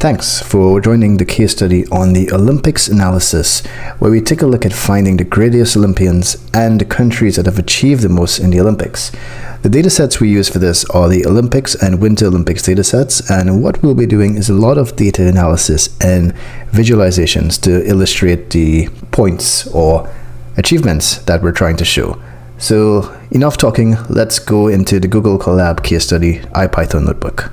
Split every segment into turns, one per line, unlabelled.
Thanks for joining the case study on the Olympics analysis, where we take a look at finding the greatest Olympians and the countries that have achieved the most in the Olympics. The datasets we use for this are the Olympics and Winter Olympics datasets, and what we'll be doing is a lot of data analysis and visualizations to illustrate the points or achievements that we're trying to show. So enough talking, let's go into the Google Colab case study IPython notebook.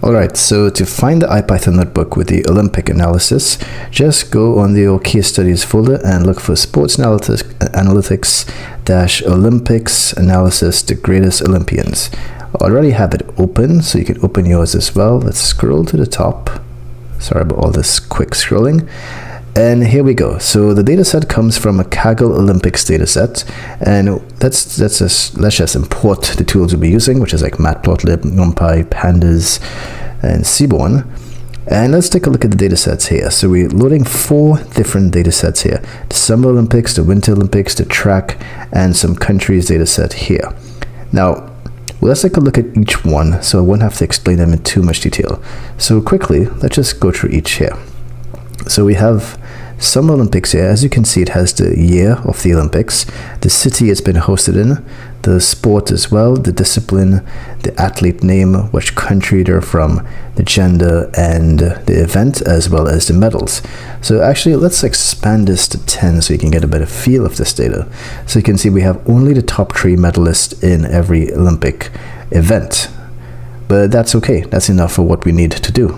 Alright, so to find the IPython notebook with the Olympic analysis, just go on the case studies folder and look for sports analytics-Olympics analysis, the greatest Olympians. I already have it open, so you can open yours as well. Let's scroll to the top. Sorry about all this quick scrolling. And here we go. So the dataset comes from a Kaggle Olympics dataset, and let's just import the tools we'll be using, which is like Matplotlib, NumPy, Pandas, and Seaborn. And let's take a look at the datasets here. So we're loading 4 different datasets here: the Summer Olympics, the Winter Olympics, the track, and some countries dataset here. Now, let's take a look at each one, so I won't have to explain them in too much detail. So quickly, let's just go through each here. So we have Summer Olympics here. As you can see, it has the year of the Olympics, the city it's been hosted in, the sport as well, the discipline, the athlete name, which country they're from, the gender, and the event, as well as the medals. So actually, let's expand this to 10 so you can get a better feel of this data. So you can see we have only the top 3 medalists in every Olympic event. But that's okay. That's enough for what we need to do.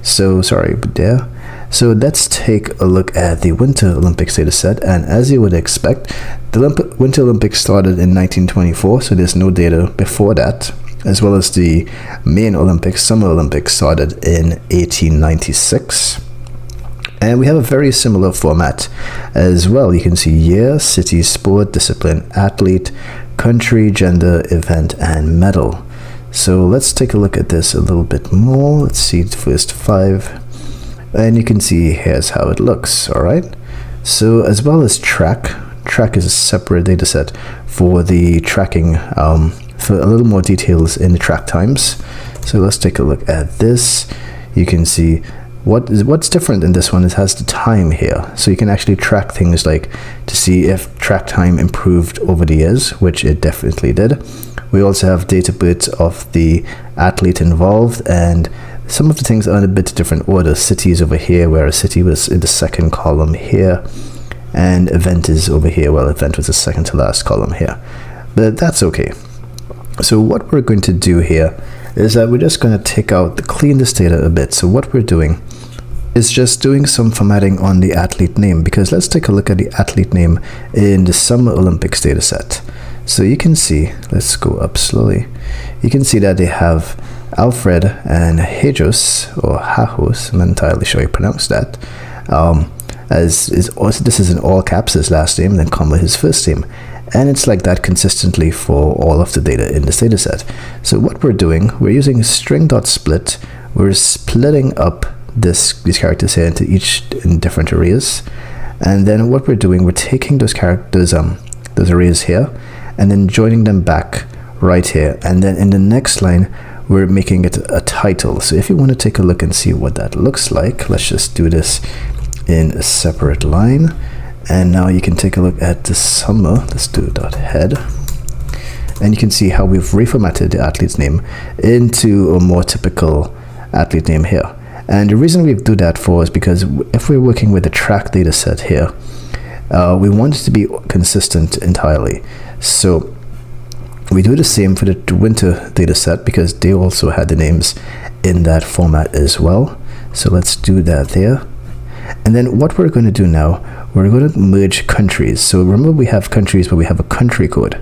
So sorry, but there. So let's take a look at the Winter Olympics dataset, and as you would expect, the Winter Olympics started in 1924, so there's no data before that, as well as the main Olympics, Summer Olympics, started in 1896. And we have a very similar format as well. You can see year, city, sport, discipline, athlete, country, gender, event, and medal. So let's take a look at this a little bit more. Let's see the first 5. And you can see here's how it looks. All right, so as well as track is a separate data set for the tracking, for a little more details in the track times. So let's take a look at this. You can see what's different in this one. It has the time here, so you can actually track things like to see if track time improved over the years, which it definitely did. We also have data bits of the athlete involved, and some of the things are in a bit different order. City is over here, whereas city was in the second column here, and event is over here. Well, event was the second to last column here, but that's okay. So what we're going to do here is that we're just going to clean this data a bit. So what we're doing is just doing some formatting on the athlete name, because let's take a look at the athlete name in the Summer Olympics dataset. So you can see, let's go up slowly. You can see that they have Alfred and Hejos, or Hajos, I'm not entirely sure how you pronounce that. This is in all caps, his last name, then comma his first name. And it's like that consistently for all of the data in this dataset. So what we're doing, we're using string.split. We're splitting up these characters here in different arrays. And then what we're doing, we're taking those characters, those arrays here, and then joining them back right here. And then in the next line, we're making it a title. So if you want to take a look and see what that looks like, let's just do this in a separate line. And now you can take a look at the summer. Let's do .head. And you can see how we've reformatted the athlete's name into a more typical athlete name here. And the reason we do that for is because if we're working with the track data set here, we want it to be consistent entirely. So we do the same for the winter data set, because they also had the names in that format as well. So let's do that there. And then what we're going to do now, we're going to merge countries. So remember, we have countries, but we have a country code.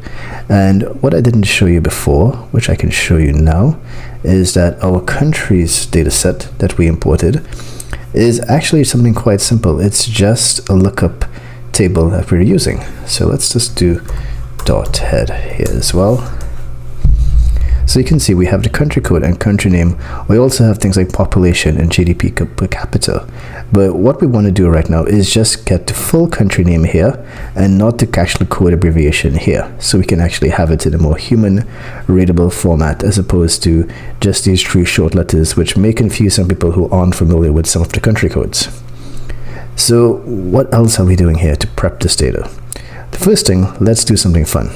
And what I didn't show you before, which I can show you now, is that our countries data set that we imported is actually something quite simple. It's just a lookup table that we're using. So let's just do .head here as well. So you can see we have the country code and country name. We also have things like population and GDP per capita. But what we want to do right now is just get the full country name here and not the actual code abbreviation here. So we can actually have it in a more human readable format as opposed to just these 3 short letters, which may confuse some people who aren't familiar with some of the country codes. So what else are we doing here to prep this data? The first thing, let's do something fun.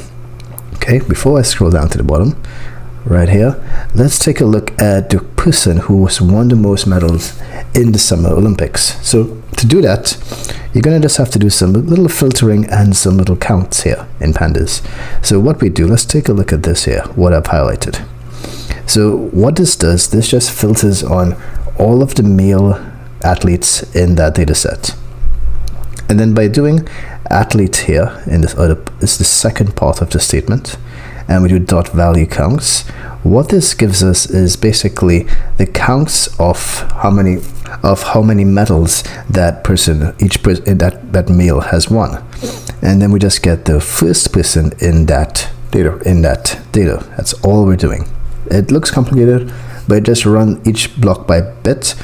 Okay, before I scroll down to the bottom, right here, let's take a look at the person who has won the most medals in the Summer Olympics. So to do that, you're going to just have to do some little filtering and some little counts here in Pandas. So what we do, let's take a look at this here, what I've highlighted. So what this does, this just filters on all of the male athletes in that data set. And then by doing athlete here in this other is the second part of the statement, and we do dot value counts. What this gives us is basically the counts of how many medals that person, that male has won, and then we just get the first person in that data. That's all we're doing. It looks complicated, but just run each block by bit,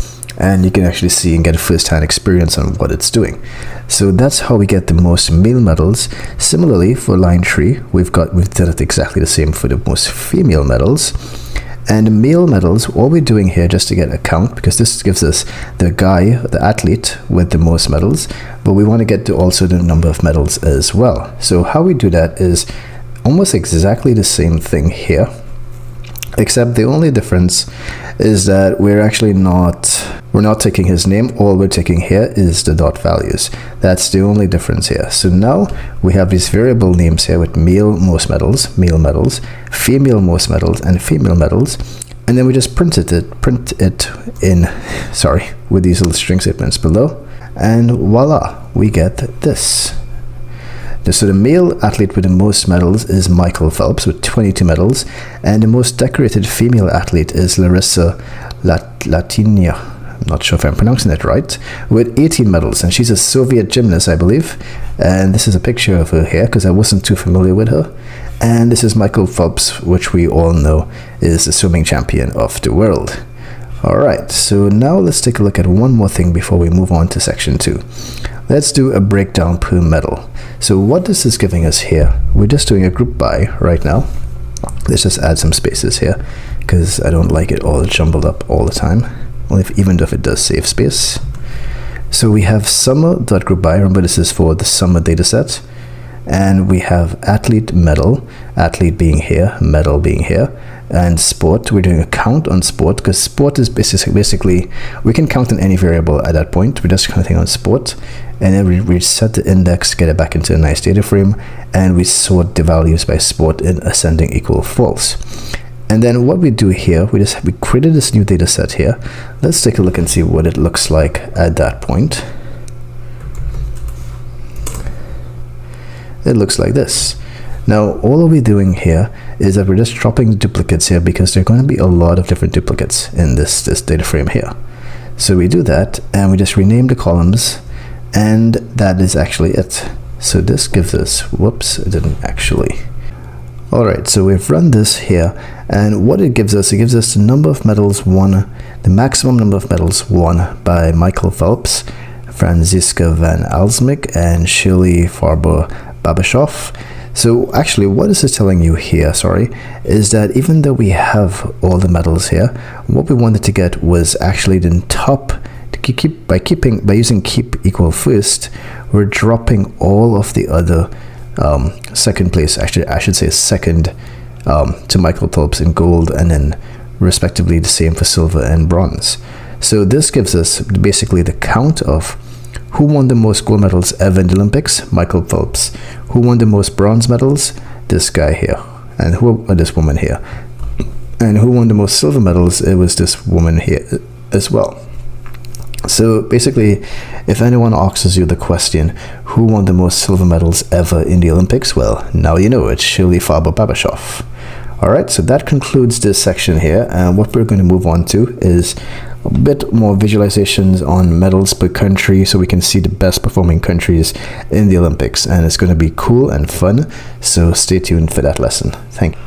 and you can actually see and get a first-hand experience on what it's doing. So that's how we get the most male medals. Similarly, for line 3, we've done it exactly the same for the most female medals. And the male medals, all we're doing here just to get a count, because this gives us the athlete with the most medals, but we want to get to also the number of medals as well. So how we do that is almost exactly the same thing here, except the only difference is that we're not taking his name. All we're taking here is the dot values. That's the only difference here. So now we have these variable names here with male most medals, male medals, female most medals, and female medals, and then we just print it in with these little string statements below, and voila, we get this. So the male athlete with the most medals is Michael Phelps with 22 medals, and the most decorated female athlete is Larissa Latinia, I'm not sure if I'm pronouncing it right, with 18 medals, and she's a Soviet gymnast, I believe. And this is a picture of her here because I wasn't too familiar with her. And this is Michael Phelps, which we all know is the swimming champion of the world. Alright, so now let's take a look at one more thing before we move on to section 2. Let's do a breakdown per medal. So what this is giving us here, we're just doing a group by right now. Let's just add some spaces here because I don't like it all jumbled up all the time, even if it does save space. So we have summer.groupby, remember this is for the summer dataset, and we have athlete medal, athlete being here, medal being here, and sport. We're doing a count on sport because sport is basically we can count on any variable at that point. We're just counting on sport, and then we reset the index, get it back into a nice data frame, and we sort the values by sport in ascending equal false. And then what we do here, we created this new data set here. Let's take a look and see what it looks like at that point. It looks like this. Now all we're doing here is that we're just dropping duplicates here because there are going to be a lot of different duplicates in this data frame here. So we do that and we just rename the columns, and that is actually it. So this gives us, whoops, it didn't actually. Alright, so we've run this here, and what it gives us the number of medals won, the maximum number of medals won by Michael Phelps, Franziska van Alsmik, and Shirley Farber-Babashoff. So actually what this is telling you here, is that even though we have all the medals here, what we wanted to get was actually the top. By using keep equal first, we're dropping all of the other second place, actually I should say second to Michael Phelps in gold, and then respectively the same for silver and bronze. So this gives us basically the count of who won the most gold medals ever in the Olympics, Michael Phelps. Who won the most bronze medals, this guy here, and this woman here. And who won the most silver medals, it was this woman here as well. So basically, if anyone asks you the question, who won the most silver medals ever in the Olympics? Well, now you know, it's Shirley Farber-Babashoff. Alright, so that concludes this section here, and what we're going to move on to is a bit more visualizations on medals per country so we can see the best performing countries in the Olympics, and it's going to be cool and fun, so stay tuned for that lesson. Thank you.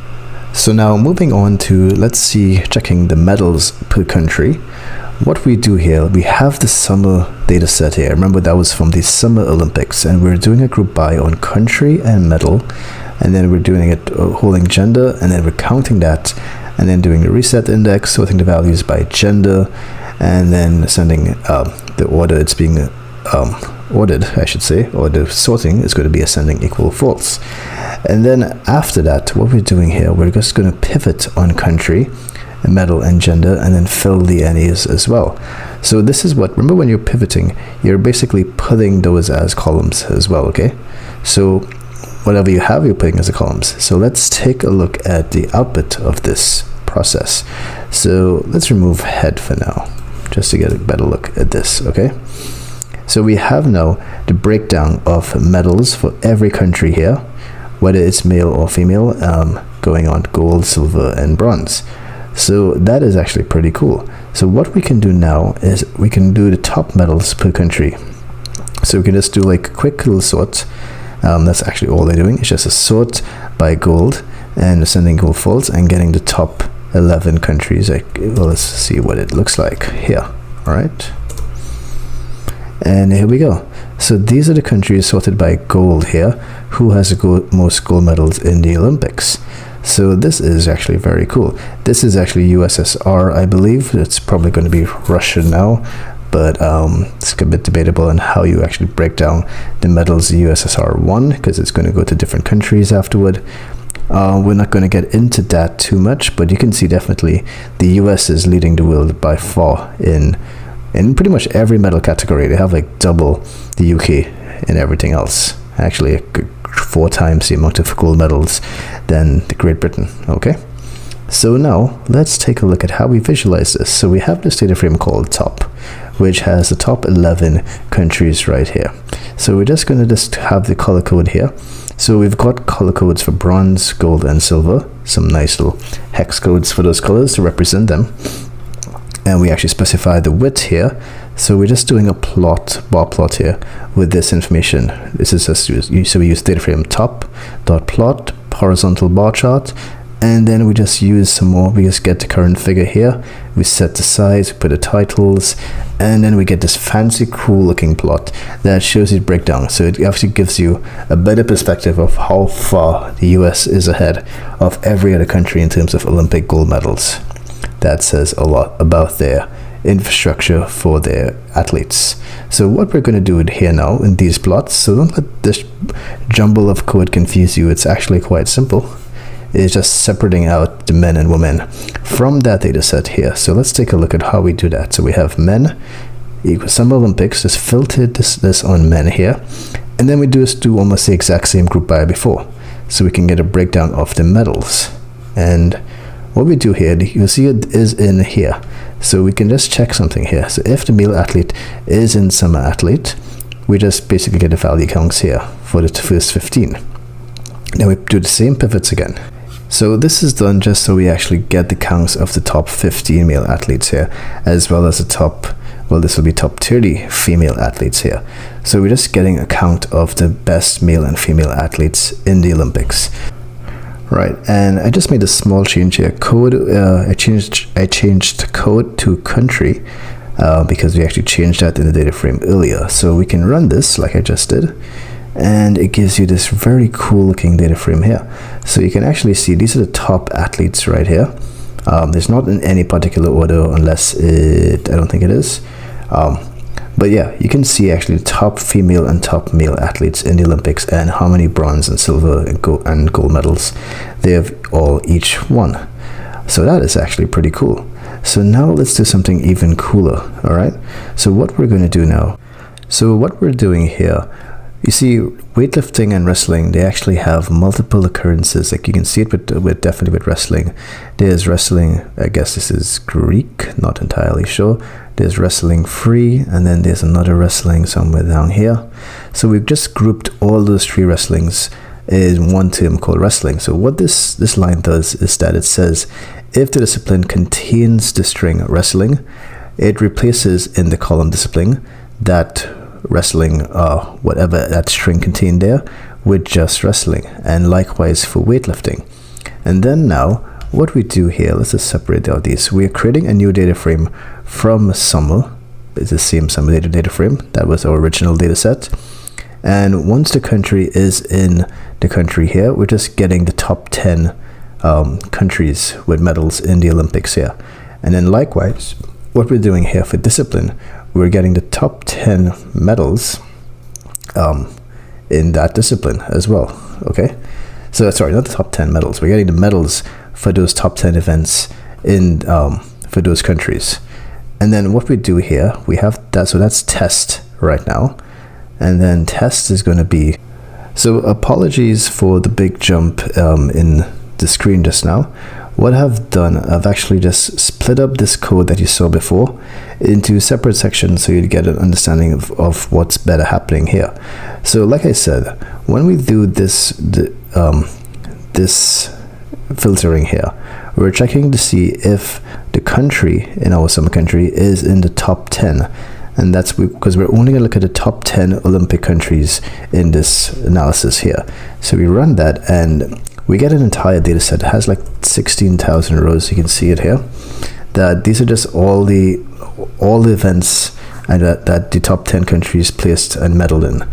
So now moving on to, let's see, checking the medals per country. What we do here, we have the summer data set here. Remember, that was from the Summer Olympics, and we're doing a group by on country and medal, and then we're doing it holding gender, and then we're counting that, and then doing the reset index, sorting the values by gender, and then sending the order it's being ordered, I should say, or the sorting is going to be ascending equal false. And then after that, what we're doing here, we're just going to pivot on country, medal, and gender, and then fill the NAs as well. So this is what, remember when you're pivoting, you're basically putting those as columns as well, okay? So whatever you have, you're putting as a columns. So let's take a look at the output of this process. So let's remove head for now, just to get a better look at this, okay? So we have now the breakdown of medals for every country here, whether it's male or female, going on gold, silver, and bronze. So that is actually pretty cool. So what we can do now is we can do the top medals per country. So we can just do like a quick little sort. That's actually all they're doing. It's just a sort by gold and sending gold false and getting the top 11 countries. Well, let's see what it looks like here. All right. And here we go. So these are the countries sorted by gold here, who has the most gold medals in the Olympics. So this is actually very cool. This is actually USSR, I believe. It's probably going to be Russia now, but it's a bit debatable on how you actually break down the medals the USSR won, because it's going to go to different countries afterward. We're not going to get into that too much, but you can see definitely the US is leading the world by far in pretty much every medal category. They have like double the UK and everything else. Actually, 4 times the amount of gold medals than the Great Britain. Okay, so now let's take a look at how we visualize this. So we have this data frame called top, which has the top 11 countries right here. So we're just going to just have the color code here. So we've got color codes for bronze, gold, and silver. Some nice little hex codes for those colors to represent them. And we actually specify the width here. So we're just doing a plot, bar plot here with this information. This is just so we use data frame top dot plot horizontal bar chart, and then we just use some more. We just get the current figure here. We set the size, we put the titles, and then we get this fancy, cool looking plot that shows its breakdown. So it actually gives you a better perspective of how far the US is ahead of every other country in terms of Olympic gold medals. That says a lot about their infrastructure for their athletes. So what we're going to do here now in these plots, so don't let this jumble of code confuse you. It's actually quite simple. It's just separating out the men and women from that data set here. So let's take a look at how we do that. So we have men equals Summer Olympics, just filtered this on men here, and then we just do almost the exact same group by before, so we can get a breakdown of the medals. And what we do here, you'll see it is in here. So we can just check something here. So if the male athlete is in Summer Athlete, we just basically get the value counts here for the first 15. Then we do the same pivots again. So this is done just so we actually get the counts of the top 15 male athletes here, as well as the top, well, this will be top 30 female athletes here. So we're just getting a count of the best male and female athletes in the Olympics. Right, and I just made a small change here. Code, I changed code to country because we actually changed that in the data frame earlier. So we can run this like I just did, and it gives you this very cool looking data frame here. So you can actually see these are the top athletes right here. There's not in any particular order unless I don't think it is. But yeah, you can see actually the top female and top male athletes in the Olympics and how many bronze and silver and gold medals they have all each won. So that is actually pretty cool. So now let's do something even cooler, all right? So what we're going to do now, so what we're doing here, you see weightlifting and wrestling, they actually have multiple occurrences. Like you can see it with definitely with wrestling. There's wrestling, I guess this is Greek, not entirely sure. There's wrestling free, and then there's another wrestling somewhere down here. So we've just grouped all those 3 wrestlings in one term called wrestling. So what this line does is that it says if the discipline contains the string wrestling, it replaces in the column discipline that wrestling, whatever that string contained there, with just wrestling. And likewise for weightlifting. And then now what we do here, let's just separate out these. We're creating a new data frame from summer. It's the same summer data frame. That was our original data set. And once the country is in the country here, we're just getting the top 10 countries with medals in the Olympics here. And then likewise, what we're doing here for discipline, we're getting the top 10 medals in that discipline as well. Okay, so sorry, not the top 10 medals. We're getting the medals for those top 10 events in for those countries. And then what we do here, we have that, so that's test right now. And then test is going to be, so apologies for the big jump in the screen just now. What I've done, I've actually just split up this code that you saw before into separate sections so you'd get an understanding of what's better happening here. So like I said, when we do this filtering here, we're checking to see if the country in our summer country is in the top 10. And that's because we're only going to look at the top 10 Olympic countries in this analysis here. So we run that and we get an entire data set. It has like 16,000 rows. You can see it here. That these are just all the events and that the top 10 countries placed and medaled in.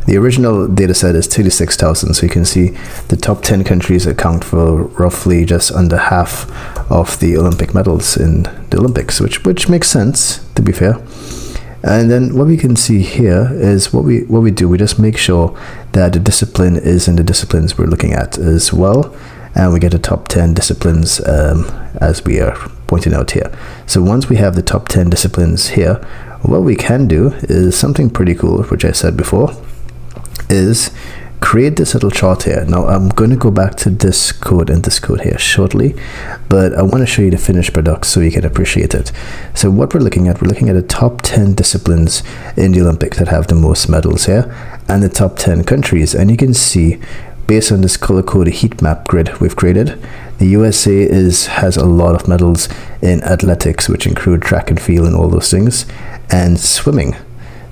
The original data set is 36,000, so you can see the top 10 countries account for roughly just under half of the Olympic medals in the Olympics, which makes sense, to be fair. And then what we can see here is what we do. We just make sure that the discipline is in the disciplines we're looking at as well, and we get the top 10 disciplines as we are pointing out here. So once we have the top 10 disciplines here, what we can do is something pretty cool, which I said before, is create this little chart here. Now I'm going to go back to this code and this code here shortly, but I want to show you the finished product so you can appreciate it. So what we're looking at the top 10 disciplines in the Olympics that have the most medals here, and the top 10 countries. And you can see, based on this color-coded heat map grid we've created, the USA has a lot of medals in athletics, which include track and field and all those things, and swimming.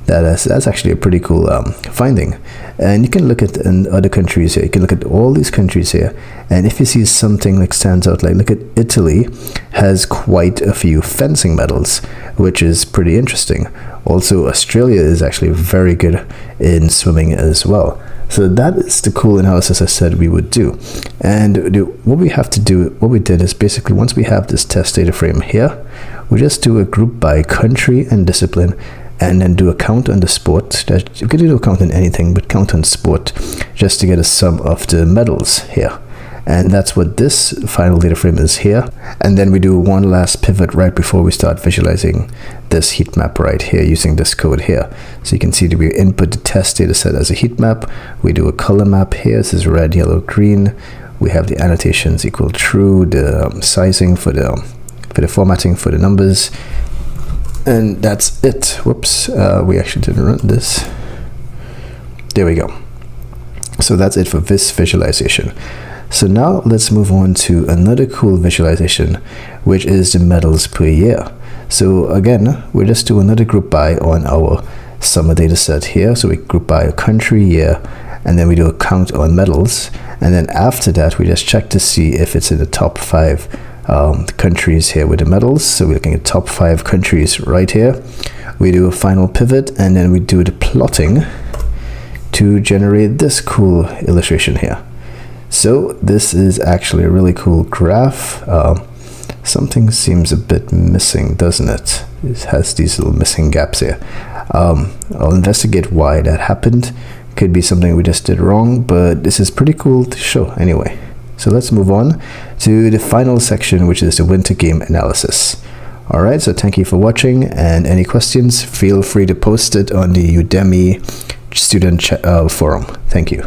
That's actually a pretty cool finding. And you can look at in other countries here. You can look at all these countries here, and if you see something like stands out, like look at Italy has quite a few fencing medals, which is pretty interesting. Also, Australia is actually very good in swimming as well. So that is the cool analysis I said we would do. And what we did is basically, once we have this test data frame here, we just do a group by country and discipline, and then do a count on the sport. You could do a count on anything, but count on sport, just to get a sum of the medals here. And that's what this final data frame is here. And then we do one last pivot right before we start visualizing this heat map right here using this code here. So you can see that we input the test data set as a heat map. We do a color map here. This is red, yellow, green. We have the annotations equal true, the sizing for the formatting for the numbers. And that's it. Whoops, we actually didn't run this. There we go. So that's it for this visualization. So now let's move on to another cool visualization, which is the medals per year. So again, we'll just do another group by on our summer data set here. So we group by a country, year, and then we do a count on medals. And then after that, we just check to see if it's in the top 5 countries here with the medals. So we're looking at top 5 countries right here. We do a final pivot, and then we do the plotting to generate this cool illustration here. So this is actually a really cool graph. Something seems a bit missing, doesn't it? It has these little missing gaps here. I'll investigate why that happened. Could be something we just did wrong, but this is pretty cool to show anyway. So let's move on to the final section, which is the winter game analysis. Alright, so thank you for watching, and any questions, feel free to post it on the Udemy student forum. Thank you.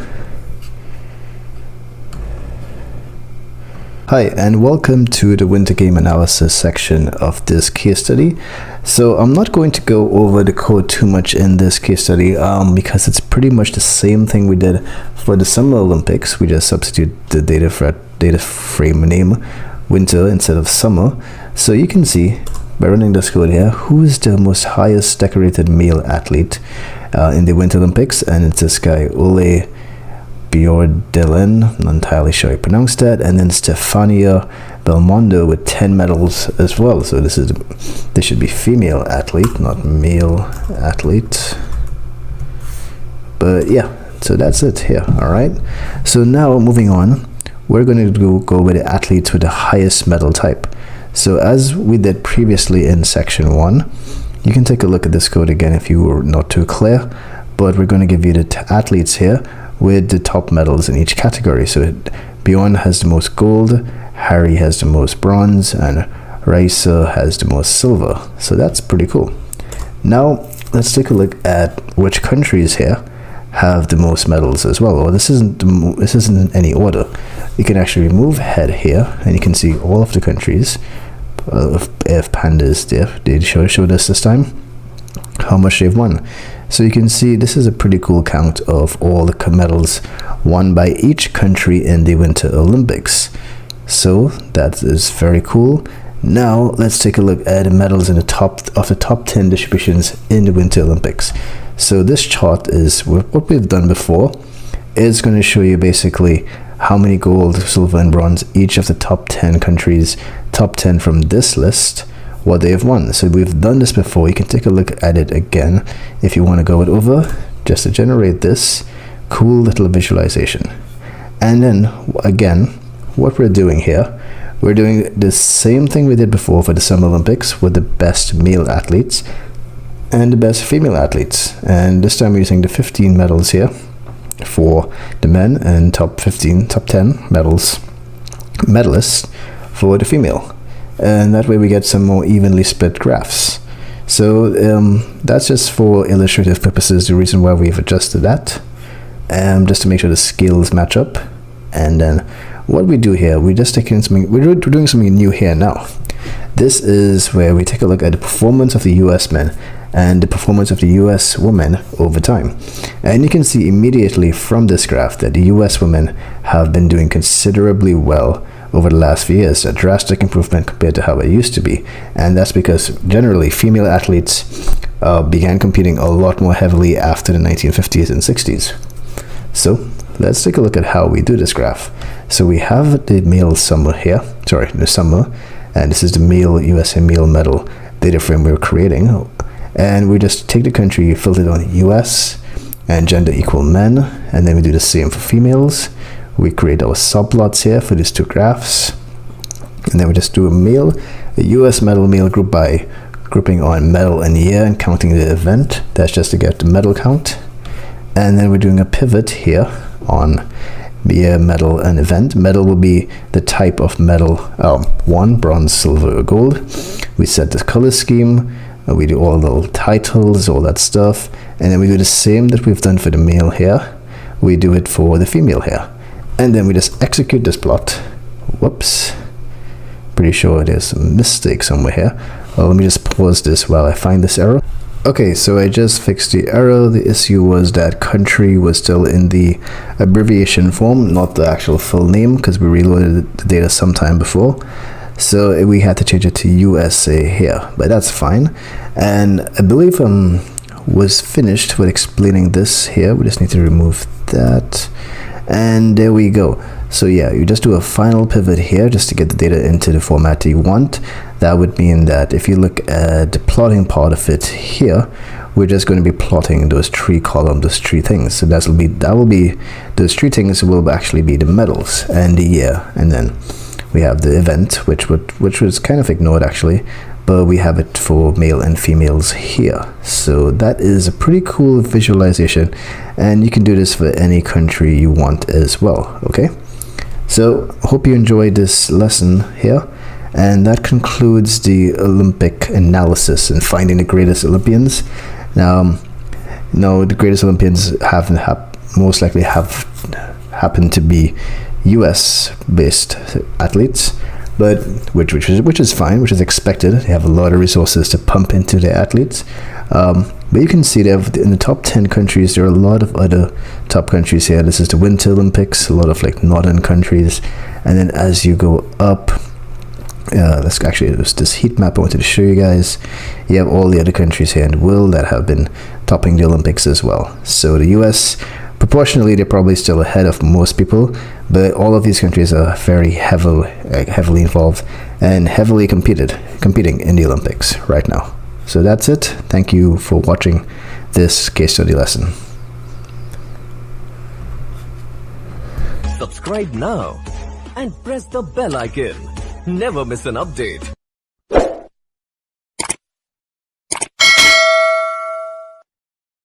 Hi, and welcome to the winter game analysis section of this case study. So I'm not going to go over the code too much in this case study because it's pretty much the same thing we did for the Summer Olympics. We just substitute the data frame name winter instead of summer. So you can see by running this code here, who is the most highest decorated male athlete in the Winter Olympics, and it's this guy, Ole Bjordelen, not entirely sure how you pronounce that, and then Stefania Belmondo with 10 medals as well. So this should be female athlete, not male athlete. But yeah, so that's it here. All right, so now moving on, we're going to go with the athletes with the highest medal type. So as we did previously in section 1, you can take a look at this code again if you were not too clear, but we're going to give you the athletes here with the top medals in each category. So Bjorn has the most gold, Harry has the most bronze, and Raisa has the most silver. So that's pretty cool. Now let's take a look at which countries here have the most medals as well. Well, this isn't in any order. You can actually move ahead here and you can see all of the countries. If Pandas did show this time, how much they've won. So you can see this is a pretty cool count of all the medals won by each country in the Winter Olympics. So that is very cool. Now let's take a look at the medals in the top 10 distributions in the Winter Olympics. So this chart is what we've done before. It's going to show you basically how many gold, silver, and bronze each of the top 10 countries, top 10 from this list, what they have won. So we've done this before. You can take a look at it again if you want to go it over, just to generate this cool little visualization. And then again, what we're doing here, we're doing the same thing we did before for the Summer Olympics with the best male athletes and the best female athletes. And this time we're using the 15 medals here for the men and top 10 medalists for the female. And that way we get some more evenly split graphs. So that's just for illustrative purposes, the reason why we've adjusted that, just to make sure the scales match up. And then what we do here, we're doing something new here now. This is where we take a look at the performance of the US men and the performance of the US women over time. And you can see immediately from this graph that the US women have been doing considerably well over the last few years, a drastic improvement compared to how it used to be. And that's because generally female athletes began competing a lot more heavily after the 1950s and 60s. So let's take a look at how we do this graph. So we have the male summer here, the summer, and this is the male USA male medal data frame we're creating. And we just take the country, filter it on US and gender equal men, and then we do the same for females. We create our subplots here for these two graphs, and then we just do a US medal male group by grouping on medal and year and counting the event. That's just to get the medal count. And then we're doing a pivot here on year, medal, and event. Medal will be the type of medal, one, bronze, silver, or gold. We set the color scheme. We do all the titles, all that stuff, and then we do the same that we've done for the male here. We do it for the female here, and then we just execute this plot. Whoops, pretty sure there's a mistake somewhere here. Well, let me just pause this while I find this error. Okay, so I just fixed the error. The issue was that country was still in the abbreviation form, not the actual full name, because we reloaded the data sometime before. So we had to change it to USA here, but that's fine. And I believe was finished with explaining this here. We just need to remove that, and there we go. So yeah, you just do a final pivot here just to get the data into the format you want. That would mean that if you look at the plotting part of it here, we're just going to be plotting those three columns, those three things. So those three things will actually be the medals and the year, and then we have the event, which was kind of ignored actually, but we have it for male and females here. So that is a pretty cool visualization, and you can do this for any country you want as well. Okay, so hope you enjoyed this lesson here, and that concludes the Olympic analysis and finding the greatest Olympians. Now, no, the greatest Olympians most likely have happened to be US-based athletes, but which is fine, which is expected. They have a lot of resources to pump into their athletes. But you can see that in the top 10 countries, there are a lot of other top countries here. This is the Winter Olympics, a lot of like northern countries, and then as you go up, let's actually, it was this heat map I wanted to show you guys. You have all the other countries here in the world that have been topping the Olympics as well. So the US Proportionally, they're probably still ahead of most people, but all of these countries are very heavily involved and heavily competing in the Olympics right now. So that's it. Thank you for watching this case study lesson.
Subscribe now and press the bell icon. Never miss an update.